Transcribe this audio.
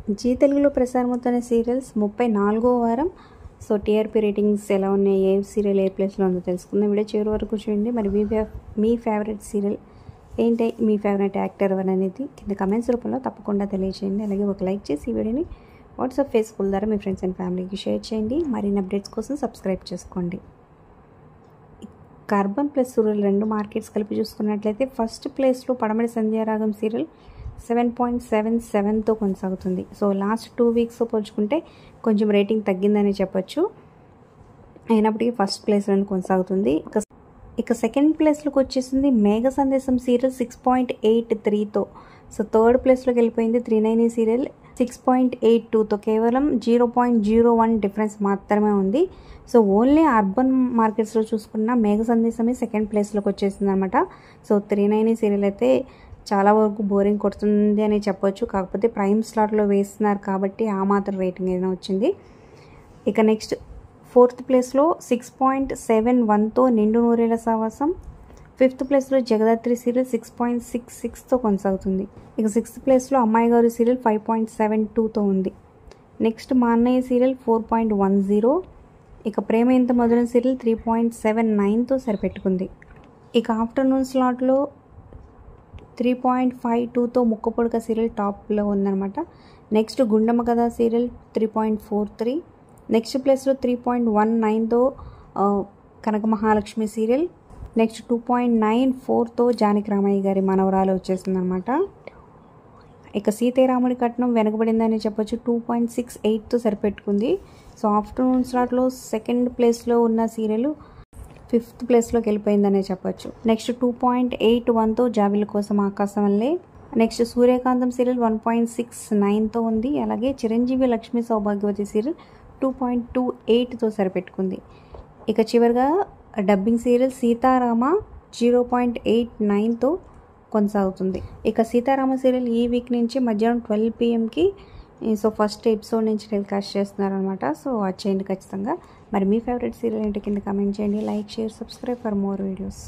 G తెలుగులో ప్రసారమవుతున్న serials 34వ వారం. So TRP ratings ఎలా ఉన్నాయి, ఏ సీరియల్ ఏ ప్లేస్లో ఉందో తెలుసుకుందాం. వీడియో చివరి వరకు చూడండి. మరి మీ ఫేవరెట్ సీరియల్ ఏంటి, మీ ఫేవరెట్ యాక్టర్ ఎవరు అనేది కింద కమెంట్స్ రూపంలో తప్పకుండా తెలియజేయండి. అలాగే ఒక లైక్ చేసి ఈ వీడియోని వాట్సాప్, ఫేస్బుక్ ద్వారా మీ ఫ్రెండ్స్ అండ్ ఫ్యామిలీకి షేర్ చేయండి. మరిన్ని అప్డేట్స్ కోసం సబ్స్క్రైబ్ చేసుకోండి. కార్బన్ ప్లస్ సూర్యులు 2 మార్కెట్స్ కలిపి చూసుకున్నట్లయితే ఫస్ట్ ప్లేస్లో పడమటి సంధ్యారాగం సీరియల్ 7.77తో కొనసాగుతుంది. సో లాస్ట్ 2 వీక్స్తో పోల్చుకుంటే కొంచెం రేటింగ్ తగ్గిందని చెప్పొచ్చు. అయినప్పటికీ ఫస్ట్ ప్లేస్లో కొనసాగుతుంది. ఇక సెకండ్ ప్లేస్లోకి వచ్చేసింది మేఘ సందేశం సీరియల్ 6.83తో. సో థర్డ్ ప్లేస్లోకి వెళ్ళిపోయింది 390 సీరియల్ 6.82తో. కేవలం 0.01 డిఫరెన్స్ మాత్రమే ఉంది. సో ఓన్లీ అర్బన్ మార్కెట్స్లో చూసుకున్న మేఘ సందేశమే సెకండ్ ప్లేస్లోకి వచ్చేసింది అనమాట. సో 390 సీరియల్ అయితే చాలా వరకు బోరింగ్ కొడుతుంది అని చెప్పొచ్చు. కాకపోతే ప్రైమ్ స్లాట్లో వేస్తున్నారు కాబట్టి ఆ మాత్రం రేటింగ్ ఏదైనా వచ్చింది. ఇక నెక్స్ట్ ఫోర్త్ ప్లేస్లో 6.71తో నిండు నూరేళ్ల సావాసం. ఫిఫ్త్ ప్లేస్లో జగదాత్రి సీరియల్ 6.66తో కొనసాగుతుంది. ఇక సిక్స్త్ ప్లేస్లో అమ్మాయి గారు సీరియల్ 5.72తో ఉంది. నెక్స్ట్ మా అన్నయ్య సీరియల్ 4.10. ఇక ప్రేమ ఇంత మధురం సీరియల్ 3.79తో సరిపెట్టుకుంది. ఇక ఆఫ్టర్నూన్ స్లాట్లో 3.52తో ముక్కపొడక సీరియల్ టాప్లో ఉందన్నమాట. నెక్స్ట్ గుండమ్మ కథ సీరియల్ 3.43. నెక్స్ట్ ప్లేస్లో 3.19తో కనక మహాలక్ష్మి సీరియల్. నెక్స్ట్ 2.94తో జానకి రామయ్య గారి మనవరాలు వచ్చేసిందనమాట. ఇక సీతారాముడి కట్నం వెనకబడిందని చెప్పొచ్చు, 2.68తో సరిపెట్టుకుంది. సో ఆఫ్టర్నూన్ స్లాట్లో సెకండ్ ప్లేస్లో ఉన్న సీరియల్ ఫిఫ్త్ ప్లేస్లోకి వెళ్ళిపోయిందనే చెప్పొచ్చు. నెక్స్ట్ 2.81తో జాబిల కోసం ఆకాశం వల్లే. నెక్స్ట్ సూర్యకాంతం సీరియల్ 1.69తో ఉంది. అలాగే చిరంజీవి లక్ష్మీ సౌభాగ్యవతి సీరియల్ 2.28తో సరిపెట్టుకుంది. ఇక చివరిగా డబ్బింగ్ సీరియల్ సీతారామ 0.89తో కొనసాగుతుంది. ఇక సీతారామ సీరియల్ ఈ వీక్ నుంచి మధ్యాహ్నం 12 PM సో ఫస్ట్ ఎపిసోడ్ నుంచి టెలికాస్ట్ చేస్తున్నారనమాట. సో వాచ్ చేయండి ఖచ్చితంగా. మరి మీ ఫేవరెట్ సీరియల్ ఏంటి కింద కామెంట్ చేయండి. Like, share, subscribe for more videos.